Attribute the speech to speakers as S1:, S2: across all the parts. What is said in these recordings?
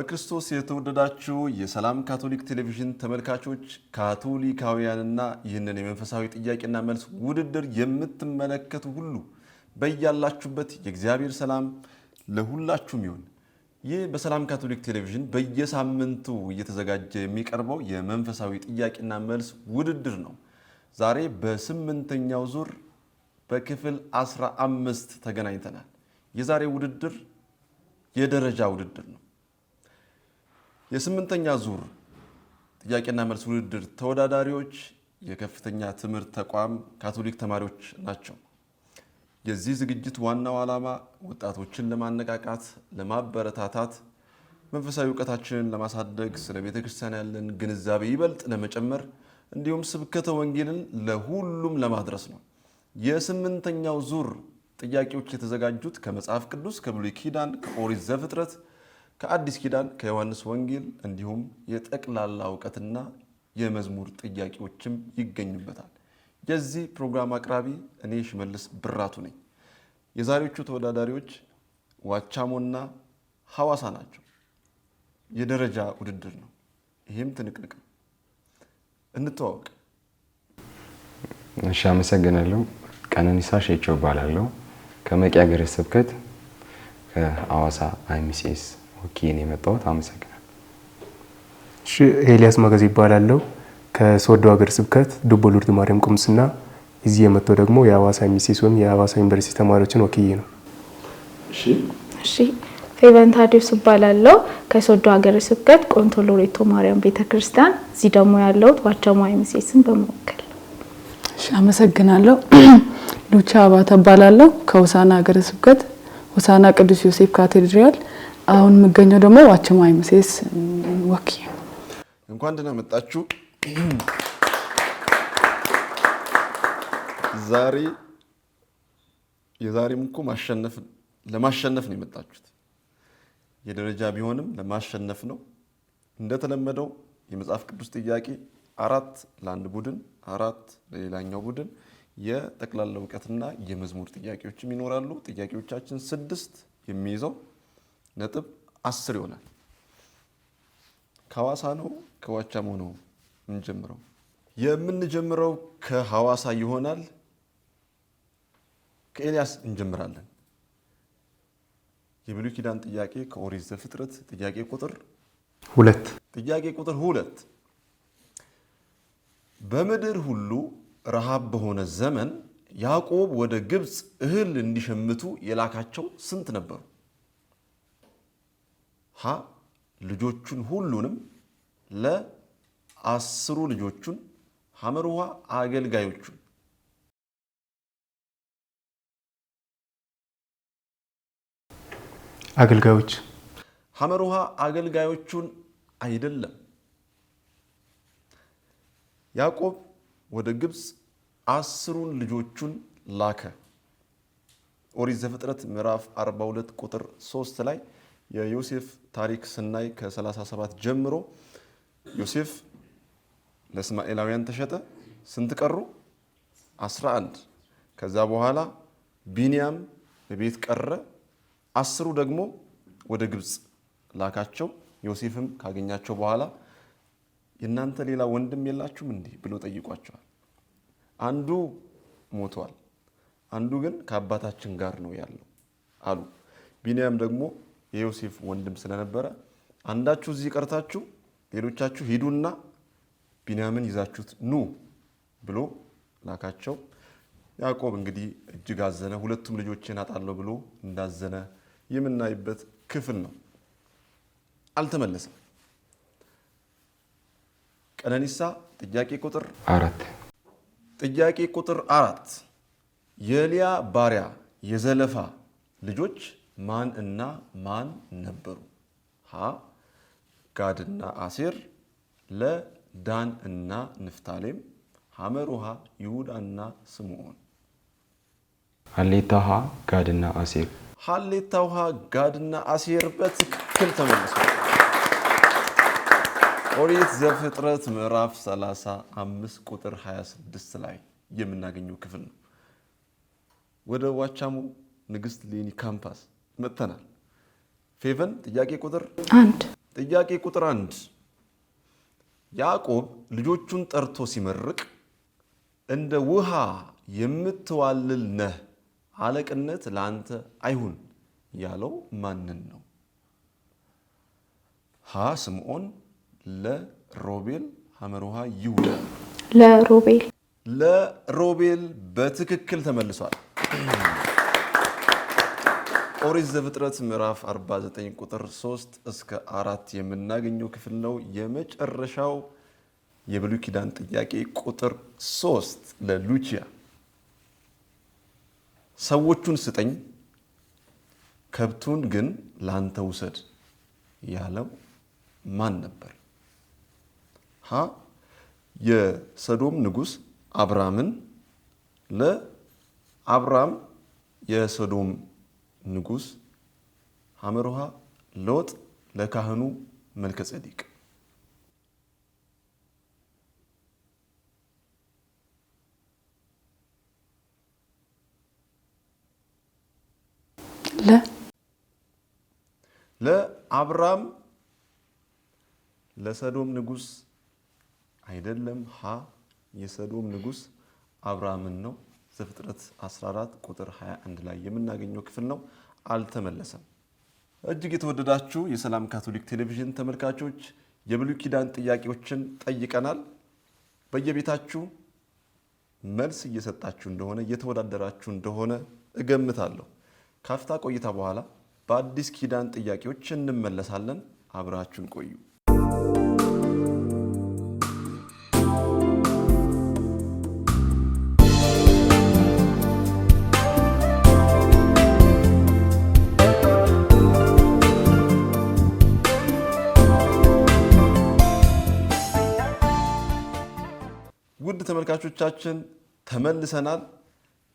S1: በክርስቶስ የተወደዳችሁ የሰላም ካቶሊክ ቴሌቪዥን ተመልካቾች ካቶሊካውያንና ይህንን የመንፈሳዊ ጥያቄና መልስ ውድድር የምትመለከቱ ሁሉ በእያላችሁበት የእግዚአብሔር ሰላም ለሁላችሁም ይሁን። ይህ በሰላም ካቶሊክ ቴሌቪዥን በየሳምንቱ እየተዘጋጀ የሚቀርበው የመንፈሳዊ ጥያቄና መልስ ውድድር ነው። ዛሬ በስምንተኛው ዙር በክፍል 15 ተገናኝተናል። የዛሬ ውድድር የደረጃ ውድድር ነው። የስምንተኛ ዙር ጥያቄና መልስ ውድድር ተወዳዳሪዎች የከፍተኛ ትምህርት ተቋም ካቶሊክ ተማሪዎች ናቸው። የዚህ ዝግጅት ዋናው ዓላማ ወጣቶችን ለማነቃቃት፣ ለማበረታታት፣ መንፈሳዊ ዕውቀታችንን ለማሳደግ፣ ስለ ቤተክርስቲያን ያለን ግንዛቤ ይበልጥ ለመጨመር እንዲሁም ስብከተ ወንጌልን ለሁሉም ለማድረስ ነው። የስምንተኛው ዙር ጥያቄዎች የተዘጋጁት ከመጽሐፍ ቅዱስ ከብሉይ ኪዳን፣ ከኦሪት ዘፍጥረት፣ ከአዲስ ኪዳን፣ ከዮሐንስ ወንጌል እንዲሁም የጠቅላላ ዕውቀትና የመዝሙር ጥያቄዎችም ይገኙበታል። የዚህ ፕሮግራም አቅራቢ እኔ ሽመልስ ብራቱ ነኝ። የዛሬዎቹ ተወዳዳሪዎች ዋቻሞና ሐዋሳ ናቸው። የደረጃ ውድድር ነው። ይህም ትንቅንቅ ነው። እንተዋወቅ።
S2: እሺ፣ አመሰግናለሁ። ቀነኒሳ ሼቸው እባላለሁ። ከመቂ ሀገረ ስብከት ከሐዋሳ አይሚሲኤስ ወኪን የመጣሁት። አመሰግናለሁ።
S3: እሺ፣ ኤልያስ ማገዝ ይባላለሁ። ከሶዶ ሀገረ ስብከት ዱቦ ሎርድ ማርያም ቁምስና እዚህ የመጣው ደግሞ የሐዋሳ አይሚሲኤስ ወይም የሐዋሳ ዩኒቨርሲቲ ተማሪዎችን ወኪዬ ነው።
S4: እሺ፣ ፌቨን ታዲዮስ ይባላለሁ። ከሶዶ ሀገረ ስብከት ቆንቶ ሎሬቶ ማርያም ቤተክርስቲያን እዚህ ደግሞ ያለሁት ዋቻሞ አይሚሲኤስን በመወከል።
S5: እሺ፣ አመሰግናለሁ። ሉቻ አባተ እባላለሁ። ከሆሳና ሀገረ ስብከት ሆሳና ቅዱስ ዮሴፍ ካቴድራል አሁን የምገኘው ደግሞ ዋቻሞ አይሚሲኤስ ወኪዬ ነው።
S1: እንኳን ደህና መጣችሁ። የዛሬም እኮ ለማሸነፍ ነው የመጣችሁት። የደረጃ ቢሆንም ለማሸነፍ ነው። እንደተለመደው የመጽሐፍ ቅዱስ ጥያቄ 4 ለአንድ ቡድን፣ 4 ለሌላኛው ቡድን፣ የጠቅላላ ዕውቀትና የመዝሙር ጥያቄዎችም ይኖራሉ። ጥያቄዎቻችን 6 የሚይዘው ነጥብ 10 ይሆናል። ከሐዋሳ ነው ከዋቻሞ ነው እንጀምረው? የምንጀምረው ከሐዋሳ ይሆናል። ከኤልያስ እንጀምራለን። የብሉይ ኪዳን ጥያቄ ከኦሪት ዘፍጥረት ጥያቄ ቁጥር
S3: 2
S1: ጥያቄ ቁጥር 2 በምድር ሁሉ ረሃብ በሆነ ዘመን ያዕቆብ ወደ ግብፅ እህል እንዲሸምቱ የላካቸው ስንት ነበሩ? ሀ ልጆቹን ሁሉንም፣ ለ10 ልጆቹን፣ ሐመሩሃ አገልጋዮቹን።
S3: አገልጋዮች።
S1: ሐመሩሃ አገልጋዮቹን አይደለም። ያዕቆብ ወደ ግብፅ 10 ልጆቹን ላከ። ኦሪት ዘፍጥረት ምዕራፍ 42 ቁጥር 3 ላይ የዮሴፍ ታሪክ ስናይ ከ37 ጀምሮ ዮሴፍ ለእስማኤላውያን ተሸጠ። ስንት ቀሩ? 11። ከዛ በኋላ ቢንያም በቤት ቀረ። 10 ደግሞ ወደ ግብፅ ላካቸው። ዮሴፍም ካገኛቸው በኋላ የእናንተ ሌላ ወንድም የላችሁም እንዲህ ብሎ ጠይቋቸዋል። አንዱ ሞቷል፣ አንዱ ግን ከአባታችን ጋር ነው ያለው አሉ። ቢንያም ደግሞ የዮሴፍ ወንድም ስለነበረ አንዳችሁ እዚህ ቀርታችሁ ሌሎቻችሁ ሂዱና ቢንያምን ይዛችሁት ኑ ብሎ ላካቸው። ያዕቆብ እንግዲህ እጅግ አዘነ። ሁለቱም ልጆቼን አጣለሁ ብሎ እንዳዘነ የምናይበት ክፍል ነው። አልተመለሰም። ቀነኒሳ ጥያቄ ቁጥር
S2: 4
S1: ጥያቄ ቁጥር 4 የሊያ ባሪያ የዘለፋ ልጆች ማን እና ማን ነበሩ? ሀ ጋድና አሴር፣ ለዳን እና ንፍታሌም፣ ሐመሩሃ ይሁዳና ስምዖን።
S2: ሀሌታውሃ ጋድና አሴር።
S1: ሀሌታውሃ ጋድና አሴር በትክክል ተመልሷል። ኦሪት ዘፍጥረት ምዕራፍ 35 ቁጥር 26 ላይ የምናገኘው ክፍል ነው። ወደ ዋቻሞ ንግስት ሌኒ ካምፓስ መጥተናል። ፌቨን ጥያቄ ቁጥር
S4: 1
S1: ጥያቄ ቁጥር 1 ያዕቆብ ልጆቹን ጠርቶ ሲመርቅ እንደ ውሃ የምትዋልል ነህ አለቅነት ለአንተ አይሁን ያለው ማንን ነው? ሀ ስምዖን፣ ለሮቤል፣ ሐመሩሃ ይሁዳ። ለሮቤል በትክክል ተመልሷል። ኦሪት ዘፍጥረት ምዕራፍ 49 ቁጥር 3 እስከ 4 የምናገኘው ክፍል ነው። የመጨረሻው የብሉይ ኪዳን ጥያቄ ቁጥር 3 ለሉቺያ ሰዎቹን ስጠኝ ከብቱን ግን ላንተ ውሰድ ያለው ማን ነበር? ሀ የሰዶም ንጉሥ አብራምን፣ ለአብራም የሰዶም ንጉሥ ሐመሩሃ ሎጥ፣ ለካህኑ መልከጼዴቅ። ለአብራም ለሰዶም ንጉሥ አይደለም። ሀ የሰዶም ንጉሥ አብራምን ነው። ዘፍጥረት 14 ቁጥር 21 ላይ የምናገኘው ክፍል ነው። አልተመለሰም። እጅግ የተወደዳችሁ የሰላም ካቶሊክ ቴሌቪዥን ተመልካቾች የብሉይ ኪዳን ጥያቄዎችን ጠይቀናል። በየቤታችሁ መልስ እየሰጣችሁ እንደሆነ እየተወዳደራችሁ እንደሆነ እገምታለሁ። ካፍታ ቆይታ በኋላ በአዲስ ኪዳን ጥያቄዎች እንመለሳለን። አብራችሁን ቆዩ። ውድ ተመልካቾቻችን ተመልሰናል።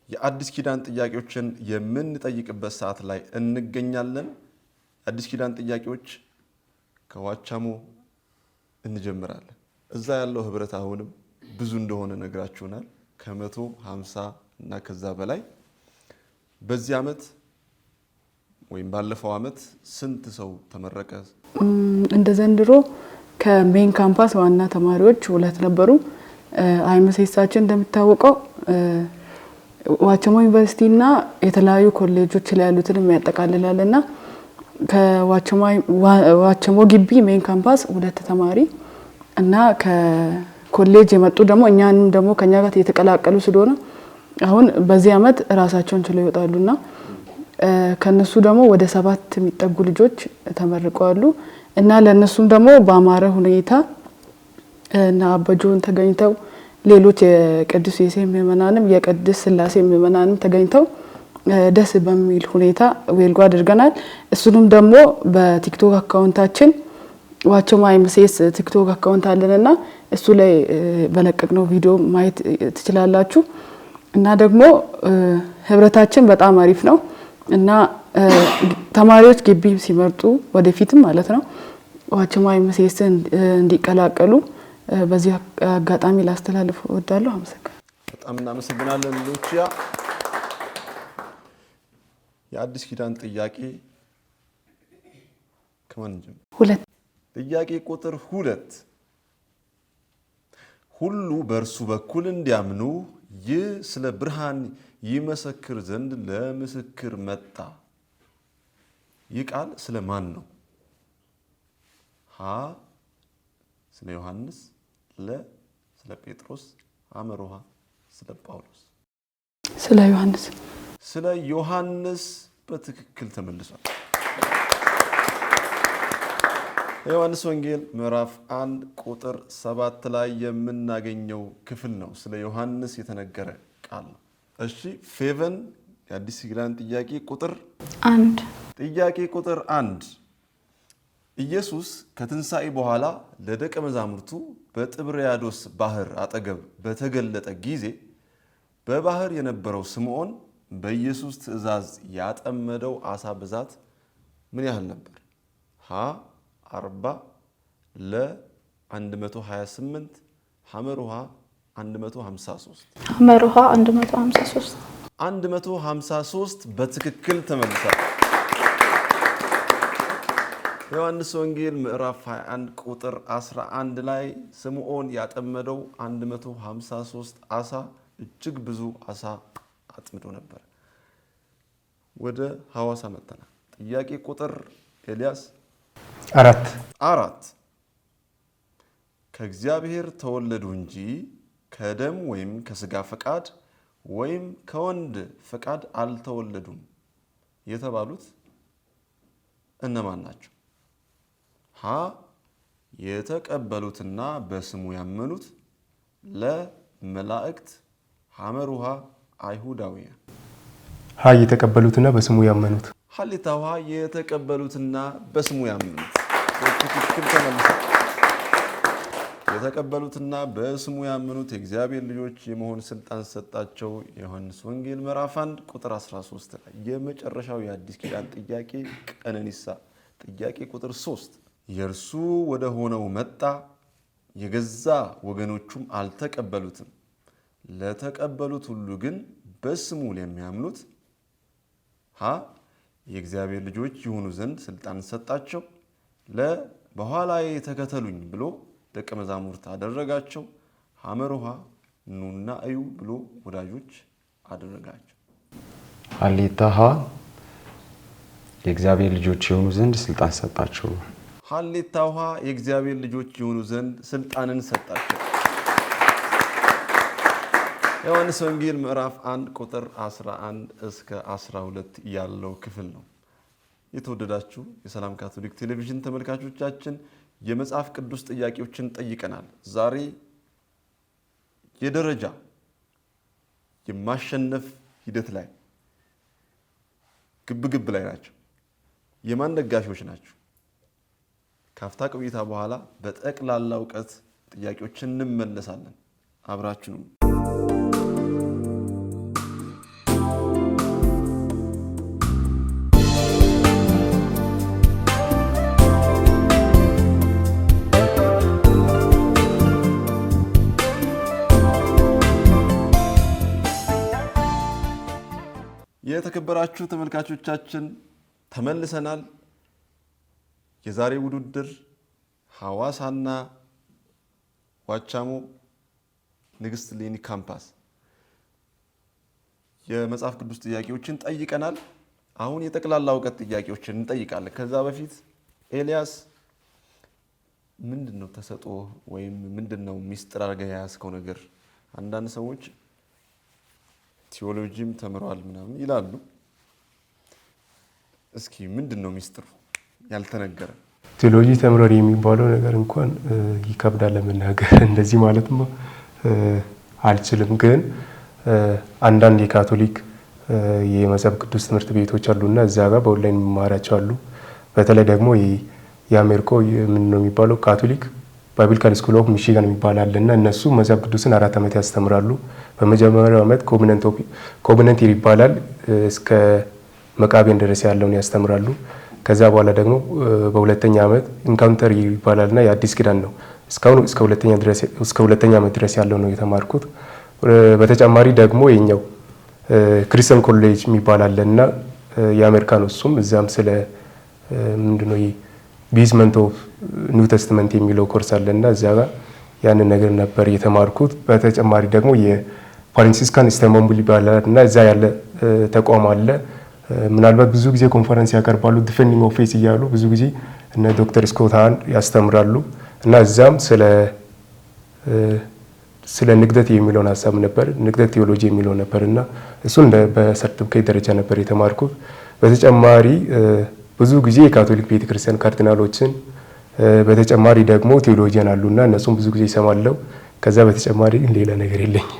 S1: የአዲስ ኪዳን ጥያቄዎችን የምንጠይቅበት ሰዓት ላይ እንገኛለን። አዲስ ኪዳን ጥያቄዎች ከዋቻሞ እንጀምራለን። እዛ ያለው ህብረት አሁንም ብዙ እንደሆነ ነግራችሁናል። ከ150 እና ከዛ በላይ። በዚህ ዓመት ወይም ባለፈው ዓመት ስንት ሰው ተመረቀ?
S5: እንደ ዘንድሮ ከሜን ካምፓስ ዋና ተማሪዎች 2 ነበሩ። አይመሴሳችን እንደሚታወቀው ዋቸሞ ዩኒቨርሲቲ እና የተለያዩ ኮሌጆች ላይ ያሉትን የሚያጠቃልላልና ከዋቸሞ ግቢ ሜን ካምፓስ 2 ተማሪ እና ከኮሌጅ የመጡ ደግሞ እኛንም ደግሞ ከኛ ጋር የተቀላቀሉ ስለሆነ አሁን በዚህ ዓመት ራሳቸውን ችለው ይወጣሉና ከነሱ ደግሞ ወደ 7 የሚጠጉ ልጆች ተመርቀዋል እና ለነሱም ደግሞ በአማረ ሁኔታ እና አበጆን ተገኝተው ሌሎች የቅዱስ ዮሴፍ ምእመናንም የቅዱስ ሥላሴ ምእመናንም ተገኝተው ደስ በሚል ሁኔታ ዌልጎ አድርገናል። እሱንም ደግሞ በቲክቶክ አካውንታችን ዋቸሞ አይምሴስ ቲክቶክ አካውንት አለንና እሱ ላይ በለቀቅነው ቪዲዮ ማየት ትችላላችሁ። እና ደግሞ ህብረታችን በጣም አሪፍ ነው እና ተማሪዎች ግቢ ሲመርጡ ወደፊትም ማለት ነው ዋቸሞ አይምሴስ እንዲቀላቀሉ በዚህ አጋጣሚ ላስተላልፍ እወዳለሁ። አመሰግናለሁ።
S1: በጣም እናመሰግናለን ሉቺያ። የአዲስ ኪዳን ጥያቄ ከማን ጀምር?
S5: 2
S1: ጥያቄ ቁጥር 2 ሁሉ በእርሱ በኩል እንዲያምኑ ይህ ስለ ብርሃን ይመሰክር ዘንድ ለምስክር መጣ። ይህ ቃል ስለ ማን ነው? ሀ ስለ ዮሐንስ፣ ለ ስለ ጴጥሮስ፣ ሐመሩሃ ስለ ጳውሎስ።
S5: ስለ ዮሐንስ።
S1: ስለ ዮሐንስ በትክክል ተመልሷል። የዮሐንስ ወንጌል ምዕራፍ 1 ቁጥር 7 ላይ የምናገኘው ክፍል ነው። ስለ ዮሐንስ የተነገረ ቃል ነው። እሺ ፌቨን የአዲስ ኪዳን ጥያቄ ቁጥር
S4: 1
S1: ጥያቄ ቁጥር 1 ኢየሱስ ከትንሣኤ በኋላ ለደቀ መዛሙርቱ በጥብርያዶስ ባህር አጠገብ በተገለጠ ጊዜ በባህር የነበረው ስምዖን በኢየሱስ ትእዛዝ ያጠመደው አሳ ብዛት ምን ያህል ነበር? ሀ 40፣ ለ 128፣ ሐመሩሃ 153።
S4: ሐመሩሃ 153
S1: 153 በትክክል ተመልሷል። ዮሐንስ ወንጌል ምዕራፍ 21 ቁጥር 11 ላይ ስምዖን ያጠመደው 153 ዓሣ እጅግ ብዙ ዓሣ አጥምዶ ነበር። ወደ ሐዋሳ መጥተናል። ጥያቄ ቁጥር ኤልያስ 4 ከእግዚአብሔር ተወለዱ እንጂ ከደም ወይም ከሥጋ ፈቃድ ወይም ከወንድ ፈቃድ አልተወለዱም የተባሉት እነማን ናቸው? ሀ የተቀበሉትና በስሙ ያመኑት፣ ለ መላእክት፣ ሐመሩሃ አይሁዳውያን።
S3: ሀ የተቀበሉትና በስሙ ያመኑት።
S1: ሀሌታ ውሃ የተቀበሉትና በስሙ ያመኑት ትክክል ተመልሷል። የተቀበሉትና በስሙ ያመኑት የእግዚአብሔር ልጆች የመሆን ስልጣን ሰጣቸው። የዮሐንስ ወንጌል ምዕራፍ 1 ቁጥር 13 ላይ የመጨረሻው የአዲስ ኪዳን ጥያቄ ቀነኒሳ ጥያቄ ቁጥር 3 የእርሱ ወደ ሆነው መጣ፣ የገዛ ወገኖቹም አልተቀበሉትም። ለተቀበሉት ሁሉ ግን በስሙ ለሚያምኑት ሀ የእግዚአብሔር ልጆች የሆኑ ዘንድ ስልጣን ሰጣቸው፣ ለ በኋላዬ ተከተሉኝ ብሎ ደቀ መዛሙርት አደረጋቸው፣ ሐመሩሃ ኑና እዩ ብሎ ወዳጆች አደረጋቸው።
S2: ሀሌታ ሀ የእግዚአብሔር ልጆች የሆኑ ዘንድ ስልጣን ሰጣቸው።
S1: ሀሌታ ውሃ የእግዚአብሔር ልጆች የሆኑ ዘንድ ስልጣንን ሰጣቸው። ዮሐንስ ወንጌል ምዕራፍ 1 ቁጥር 11 እስከ 12 ያለው ክፍል ነው። የተወደዳችሁ የሰላም ካቶሊክ ቴሌቪዥን ተመልካቾቻችን የመጽሐፍ ቅዱስ ጥያቄዎችን ጠይቀናል። ዛሬ የደረጃ የማሸነፍ ሂደት ላይ ግብግብ ላይ ናቸው። የማን ደጋፊዎች ናቸው? ካፍታ ቆይታ በኋላ በጠቅላላ እውቀት ጥያቄዎችን እንመለሳለን። አብራችሁም የተከበራችሁ ተመልካቾቻችን ተመልሰናል። የዛሬ ውድድር ሐዋሳና ዋቻሞ ንግስት ሌኒ ካምፓስ የመጽሐፍ ቅዱስ ጥያቄዎችን ጠይቀናል። አሁን የጠቅላላ እውቀት ጥያቄዎችን እንጠይቃለን። ከዛ በፊት ኤልያስ ምንድነው ተሰጥኦ ወይም ምንድነው ሚስጥር አድርገህ የያዝከው ነገር? አንዳንድ ሰዎች ቲዮሎጂም ተምረዋል ምናምን ይላሉ። እስኪ ምንድነው ሚስጥሩ ያልተነገረ?
S3: ቴዎሎጂ ተምረዋል የሚባለው ነገር እንኳን ይከብዳል ለመናገር። እንደዚህ ማለትም አልችልም። ግን አንዳንድ የካቶሊክ የመጽሐፍ ቅዱስ ትምህርት ቤቶች አሉና እዛ ጋር በኦንላይን መማራቸው አሉ። በተለይ ደግሞ የአሜሪካው ምንድነው የሚባለው ካቶሊክ ባይብሊካል ስኩል ኦፍ ሚሺጋን የሚባል አለና እነሱ መጽሐፍ ቅዱስን 4 ዓመት ያስተምራሉ። በመጀመሪያው ዓመት ኮቨነንት ይባላል እስከ መቃብያን ድረስ ያለውን ያስተምራሉ። ከዛ በኋላ ደግሞ በሁለተኛ ዓመት ኢንካውንተር ይባላልና የአዲስ ኪዳን ነው። እስካሁን እስከ ሁለተኛ ዓመት ድረስ ያለው ነው የተማርኩት። በተጨማሪ ደግሞ የኛው ክሪስቲያን ኮሌጅ የሚባል አለና የአሜሪካ ነው እሱም። እዛም ስለ ምንድነው ቤዝመንት ኦፍ ኒው ቴስተመንት የሚለው ኮርስ አለና እዛ ጋር ያንን ነገር ነበር የተማርኩት። በተጨማሪ ደግሞ የፍራንሲስካን ኢስታንቡል ይባላል እና እዛ ያለ ተቋም አለ። ምናልባት ብዙ ጊዜ ኮንፈረንስ ያቀርባሉ። ዲፌንዲንግ ኦፍ ፌዝ እያሉ ብዙ ጊዜ እነ ዶክተር ስኮት ሃን ያስተምራሉ እና እዛም ስለ ንግደት የሚለውን ሀሳብ ነበር፣ ንግደት ቴዎሎጂ የሚለው ነበር እና እሱን በሰርቲፊኬት ደረጃ ነበር የተማርኩት። በተጨማሪ ብዙ ጊዜ የካቶሊክ ቤተክርስቲያን ካርዲናሎችን በተጨማሪ ደግሞ ቴዎሎጂያን አሉና እነሱም ብዙ ጊዜ ይሰማለው። ከዛ በተጨማሪ ሌላ ነገር የለኝም።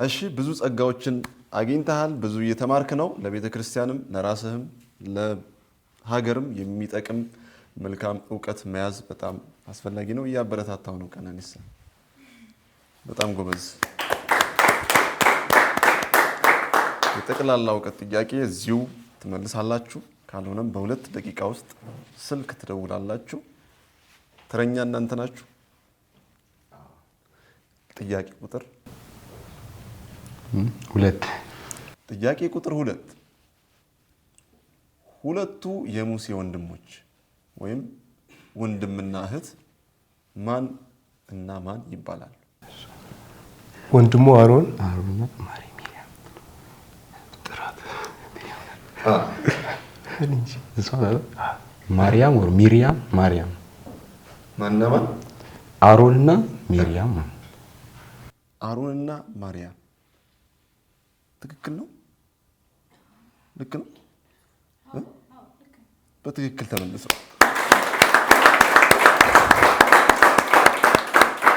S1: እሺ፣ ብዙ ጸጋዎችን አግኝተሃል፣ ብዙ እየተማርክ ነው። ለቤተ ክርስቲያንም ለራስህም ለሀገርም የሚጠቅም መልካም እውቀት መያዝ በጣም አስፈላጊ ነው። እያበረታታው ነው ቀነኒሳ። በጣም ጎበዝ። የጠቅላላ እውቀት ጥያቄ እዚሁ ትመልሳላችሁ። ካልሆነም በ2 ደቂቃ ውስጥ ስልክ ትደውላላችሁ። ተረኛ እናንተ ናችሁ። ጥያቄ ቁጥር
S2: 2
S1: ጥያቄ ቁጥር 2 ሁለቱ የሙሴ ወንድሞች ወይም ወንድምና እህት ማን እና ማን ይባላሉ?
S3: ወንድሙ አሮን
S2: አሮንና ሚሪያም ጥራት ማርያም ወር ሚሪያም ማርያም
S1: ማንና ማን?
S2: አሮንና ሚሪያም
S1: አሮንና ማርያም ትክክል ነው? ልክ ነው? በትክክል ተመልሰው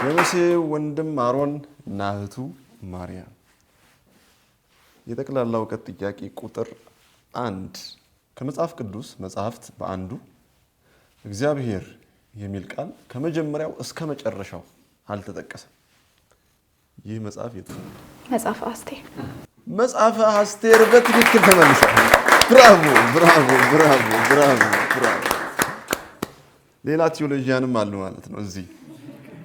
S1: የሙሴ ወንድም አሮን እና እህቱ ማርያም። የጠቅላላ እውቀት ጥያቄ ቁጥር 1 ከመጽሐፍ ቅዱስ መጽሐፍት በአንዱ እግዚአብሔር የሚል ቃል ከመጀመሪያው እስከ መጨረሻው አልተጠቀሰም። ይህ መጽሐፍ የቱ ነው?
S4: መጽሐፈ አስቴር።
S1: መጽሐፈ አስቴር በትክክል ተመልሷል። ብራቮ ብራቮ ብራቮ ብራቮ ብራቮ። ሌላ ቲዮሎጂያንም አሉ ማለት ነው። እዚህ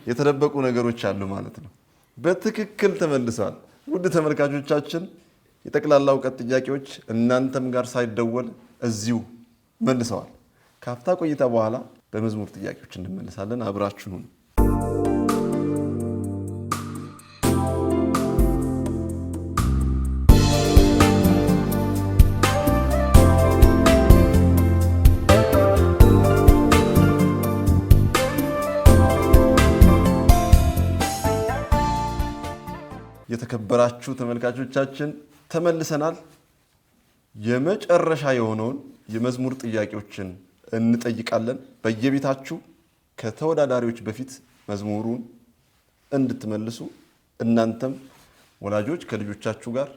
S1: የተደበቁ ነገሮች አሉ ማለት ነው። በትክክል ተመልሰዋል። ውድ ተመልካቾቻችን የጠቅላላ እውቀት ጥያቄዎች እናንተም ጋር ሳይደወል እዚሁ መልሰዋል። ካፍታ ቆይታ በኋላ በመዝሙር ጥያቄዎች እንመለሳለን። አብራችሁን የተከበራችሁ ተመልካቾቻችን ተመልሰናል። የመጨረሻ የሆነውን የመዝሙር ጥያቄዎችን እንጠይቃለን። በየቤታችሁ ከተወዳዳሪዎች በፊት መዝሙሩን እንድትመልሱ እናንተም ወላጆች ከልጆቻችሁ ጋር፣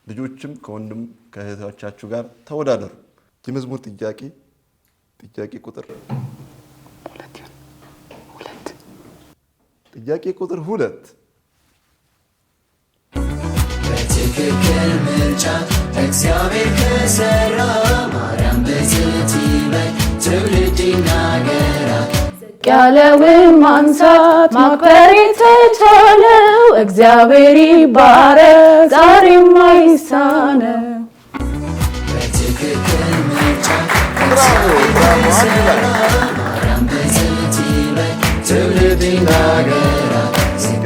S1: ልጆችም ከወንድም ከእህቶቻችሁ ጋር ተወዳደሩ። የመዝሙር ጥያቄ ቁጥር 2
S6: በትክክል ምርጫ እግዚአብሔር ከሰራ ማርያም በዝት ይበል ትውልድ ይናገራ።
S5: ያለውን ማንሳት ማክበር የተቻለው እግዚአብሔር ይባረክ ዛሬም አይሳነው።
S6: በትክክል ምርጫ እግዚአብሔር ከሰራ ማርያም በዝት ይበል ትውልድ ይናገራ።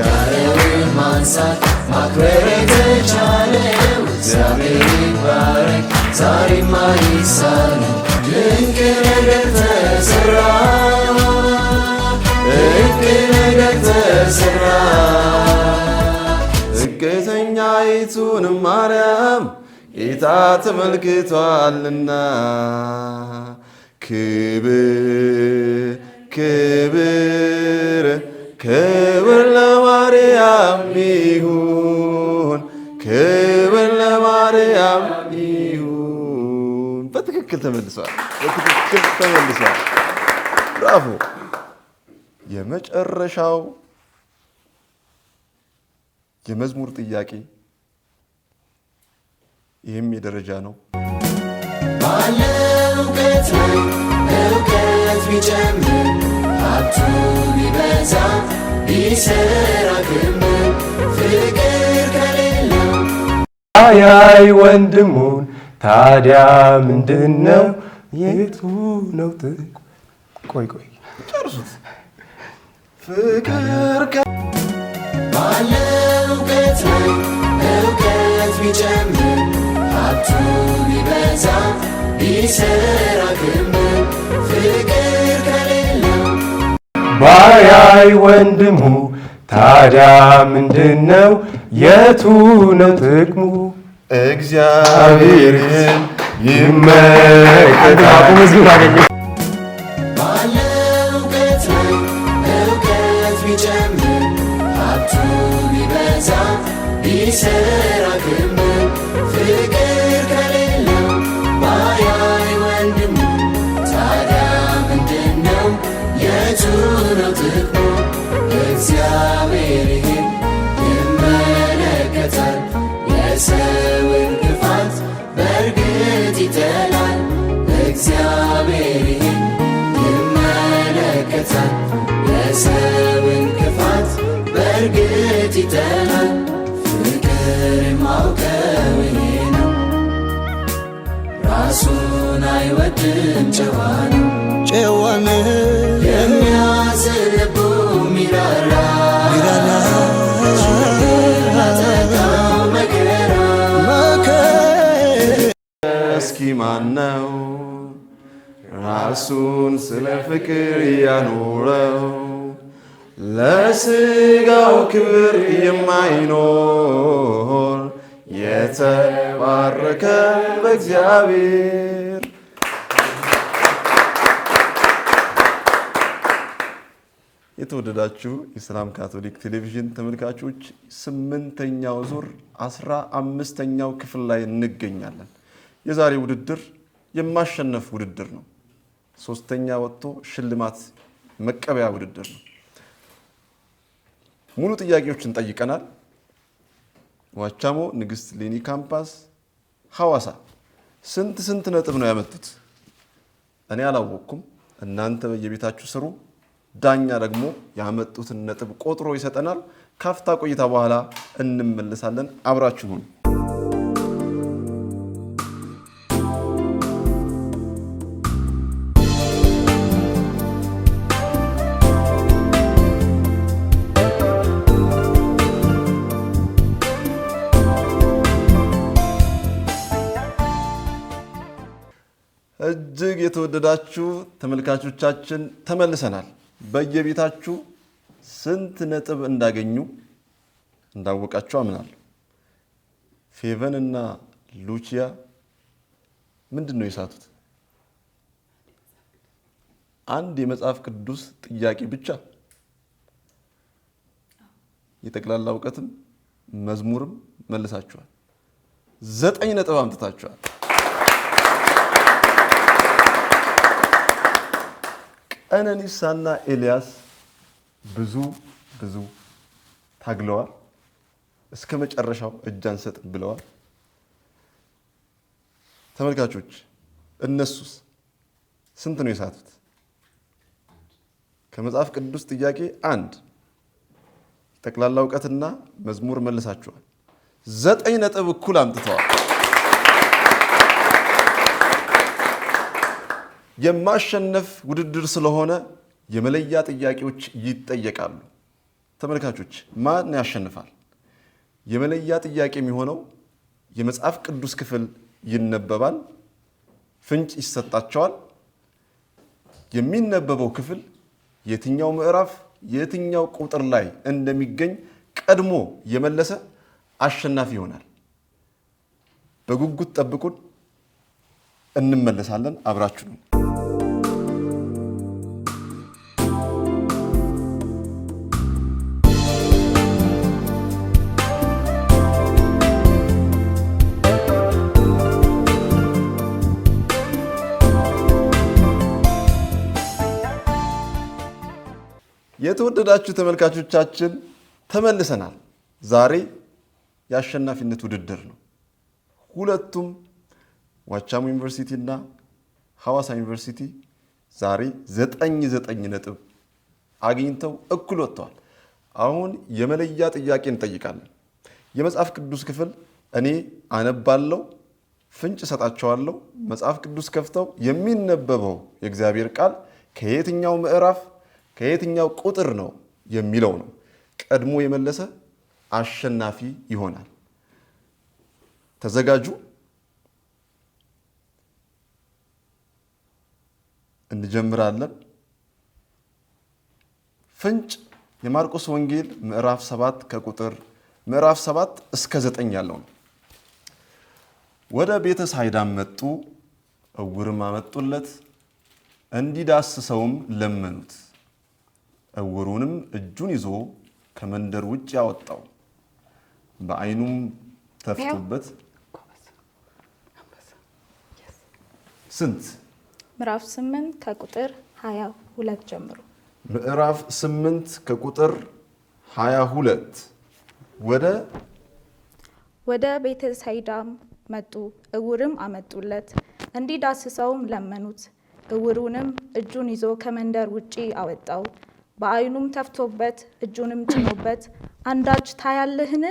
S6: ያለውን ማንሳት ማክበር የተቻለው እግዚአብሔር ይባረክ ዛሬም አይሳነው። ድንቅ ነገር ተሰራ፣ ድንቅ ነገር ተሰራ።
S1: ዝቅተኛይቱን ማርያም ጌታ ተመልክቷልና ክብር ክብር ክብር ለማርያም ይሁን፣ ክብር ለማርያም ይሁን። በትክክል ተመልሷል። ብራቮ። የመጨረሻው የመዝሙር ጥያቄ ይህም የደረጃ ነው።
S6: ባለው እውቀት ላይ እውቀት ቢጨምር ሀብቱ ቢበዛ ቢሰራ ክምር ፍቅር ከሌለው
S3: አያይ ወንድሙን ታዲያ ምንድነው? የቱ ነው ጥቁ? ቆይ
S1: ጨርሱት። ፍቅር
S6: ባለው እውቀት ላይ እውቀት ቢጨምር ሀብቱ ቢበዛ ቢሰራ ክምር ፍቅር ከሌለው
S3: ባያይ ወንድሙ ታዲያ ምንድነው? የቱ ነው ጥቅሙ?
S1: እግዚአብሔርን ይመለከታል።
S6: ባለው እውቀት ላይ እውቀት ቢጨምር ሀብቱ ቢበዛ ቢሰራ ክምር ፍቅር ከሌለው ባያይ ወንድሙ ታዲያ ምንድነው? የቱ ነው ጥቅሙ? እግዚአብሔር ይህን ይመለከታል። የሰውን ክፋት በእርግጥ ይጠላል። እግዚአብሔር ይህን ይመለከታል። የሰውን ክፋት በእርግጥ ይጠላል። ፍቅር የማውቀው ይሄ ነው፣ ራሱን አይወድም ጨዋ ነው። ሚራራ ላጠቃው መከራ
S1: እስኪ ማነው ራሱን ስለ ፍቅር ያኖረው ለስጋው ክብር የማይኖር የተባረከ በእግዚአብሔር። የተወደዳችሁ የሰላም ካቶሊክ ቴሌቪዥን ተመልካቾች 8ኛው ዙር 15ኛው ክፍል ላይ እንገኛለን። የዛሬ ውድድር የማሸነፍ ውድድር ነው። 3ኛ ወጥቶ ሽልማት መቀበያ ውድድር ነው። ሙሉ ጥያቄዎችን ጠይቀናል። ዋቻሞ፣ ንግስት ሌኒ ካምፓስ፣ ሐዋሳ ስንት ነጥብ ነው ያመጡት? እኔ አላወቅኩም። እናንተ በየቤታችሁ ስሩ። ዳኛ ደግሞ ያመጡትን ነጥብ ቆጥሮ ይሰጠናል። ካፍታ ቆይታ በኋላ እንመለሳለን። አብራችሁን እጅግ የተወደዳችሁ ተመልካቾቻችን ተመልሰናል። በየቤታችሁ ስንት ነጥብ እንዳገኙ እንዳወቃችሁ አምናለሁ። ፌቨን እና ሉቺያ ምንድን ነው የሳቱት? አንድ የመጽሐፍ ቅዱስ ጥያቄ ብቻ። የጠቅላላ እውቀትም መዝሙርም መልሳችኋል። 9 ነጥብ አምጥታችኋል። ቀነኒሳና ኤልያስ ብዙ ታግለዋል። እስከ መጨረሻው እጅ አንሰጥም ብለዋል። ተመልካቾች እነሱስ ስንት ነው የሳቱት? ከመጽሐፍ ቅዱስ ጥያቄ 1፣ ጠቅላላ እውቀትና መዝሙር መልሳችኋል። 9 ነጥብ እኩል አምጥተዋል። የማሸነፍ ውድድር ስለሆነ የመለያ ጥያቄዎች ይጠየቃሉ። ተመልካቾች ማን ያሸንፋል? የመለያ ጥያቄ የሚሆነው የመጽሐፍ ቅዱስ ክፍል ይነበባል፣ ፍንጭ ይሰጣቸዋል። የሚነበበው ክፍል የትኛው ምዕራፍ የትኛው ቁጥር ላይ እንደሚገኝ ቀድሞ የመለሰ አሸናፊ ይሆናል። በጉጉት ጠብቁን፣ እንመለሳለን። አብራችሁ ነው። የተወደዳችሁ ተመልካቾቻችን ተመልሰናል። ዛሬ የአሸናፊነት ውድድር ነው። ሁለቱም ዋቻሞ ዩኒቨርሲቲ እና ሐዋሳ ዩኒቨርሲቲ ዛሬ 9 ነጥብ አግኝተው እኩል ወጥተዋል። አሁን የመለያ ጥያቄ እንጠይቃለን። የመጽሐፍ ቅዱስ ክፍል እኔ አነባለሁ፣ ፍንጭ ሰጣቸዋለሁ። መጽሐፍ ቅዱስ ከፍተው የሚነበበው የእግዚአብሔር ቃል ከየትኛው ምዕራፍ ከየትኛው ቁጥር ነው የሚለው ነው። ቀድሞ የመለሰ አሸናፊ ይሆናል። ተዘጋጁ። እንጀምራለን። ፍንጭ የማርቆስ ወንጌል ምዕራፍ 7 ምዕራፍ 7 እስከ 9 ያለው ነው። ወደ ቤተ ሳይዳም መጡ፣ እውርም አመጡለት፣ እንዲዳስሰውም ለመኑት። እውሩንም እጁን ይዞ ከመንደር ውጭ ያወጣው፣ በዓይኑም ተፍቶበት ስንት?
S4: ምዕራፍ 8 ከቁጥር 22 ጀምሮ።
S1: ምዕራፍ 8 ከቁጥር 22
S4: ወደ ቤተ ሳይዳም መጡ፣ እውርም አመጡለት፣ እንዲዳስሰውም ለመኑት። እውሩንም እጁን ይዞ ከመንደር ውጪ አወጣው፣ በዓይኑም ተፍቶበት እጁንም ጭኖበት አንዳች ታያለህን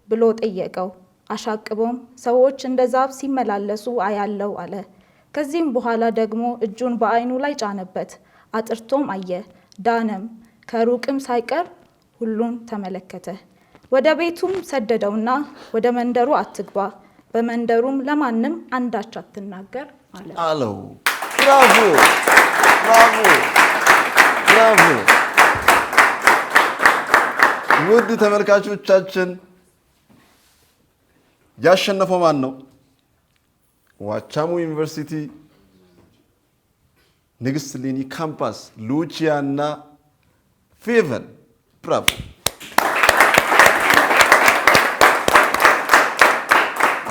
S4: ብሎ ጠየቀው። አሻቅቦም ሰዎች እንደ ዛፍ ሲመላለሱ አያለው አለ። ከዚህም በኋላ ደግሞ እጁን በዓይኑ ላይ ጫነበት፣ አጥርቶም አየ፣ ዳነም። ከሩቅም ሳይቀር ሁሉን ተመለከተ። ወደ ቤቱም ሰደደውና ወደ መንደሩ አትግባ፣ በመንደሩም ለማንም አንዳች አትናገር አለው።
S1: ብራቮ ብራቮ ብራቮ! ውድ ተመልካቾቻችን ያሸነፈው ማን ነው? ዋቻሞ ዩኒቨርሲቲ ንግስት ሌኒ ካምፓስ ሉቺያ እና ፌቨን። ብራቮ!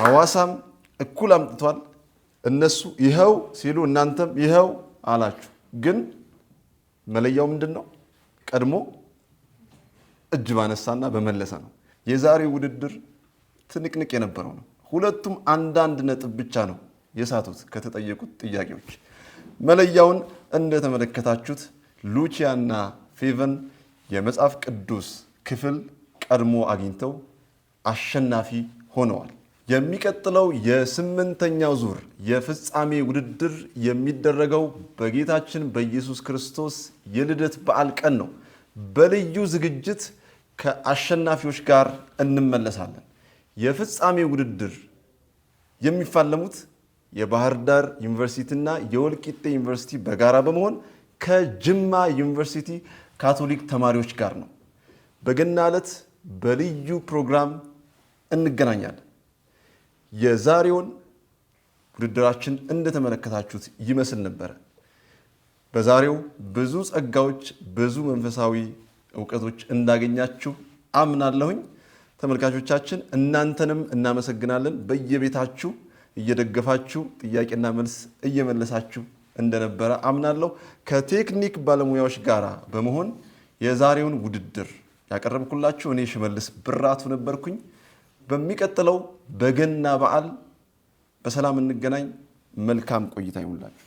S1: ሐዋሳም እኩል አምጥቷል። እነሱ ይኸው ሲሉ እናንተም ይኸው አላችሁ። ግን መለያው ምንድነው? ቀድሞ እጅ ባነሳና በመለሰ ነው። የዛሬው ውድድር ትንቅንቅ የነበረው ነው። ሁለቱም አንዳንድ ነጥብ ብቻ ነው የሳቱት ከተጠየቁት ጥያቄዎች። መለያውን እንደተመለከታችሁት ሉቺያና ፌቨን የመጽሐፍ ቅዱስ ክፍል ቀድሞ አግኝተው አሸናፊ ሆነዋል። የሚቀጥለው የ8ኛው ዙር የፍጻሜ ውድድር የሚደረገው በጌታችን በኢየሱስ ክርስቶስ የልደት በዓል ቀን ነው። በልዩ ዝግጅት ከአሸናፊዎች ጋር እንመለሳለን። የፍጻሜ ውድድር የሚፋለሙት የባህር ዳር ዩኒቨርሲቲና የወልቂጤ ዩኒቨርሲቲ በጋራ በመሆን ከጅማ ዩኒቨርሲቲ ካቶሊክ ተማሪዎች ጋር ነው። በገና ዕለት በልዩ ፕሮግራም እንገናኛለን። የዛሬውን ውድድራችን እንደተመለከታችሁት ይመስል ነበረ። በዛሬው ብዙ ጸጋዎች፣ ብዙ መንፈሳዊ እውቀቶች እንዳገኛችሁ አምናለሁኝ። ተመልካቾቻችን እናንተንም እናመሰግናለን። በየቤታችሁ እየደገፋችሁ ጥያቄና መልስ እየመለሳችሁ እንደነበረ አምናለሁ። ከቴክኒክ ባለሙያዎች ጋር በመሆን የዛሬውን ውድድር ያቀረብኩላችሁ እኔ ሽመልስ ብራቱ ነበርኩኝ። በሚቀጥለው በገና በዓል በሰላም እንገናኝ። መልካም ቆይታ ይሁንላችሁ።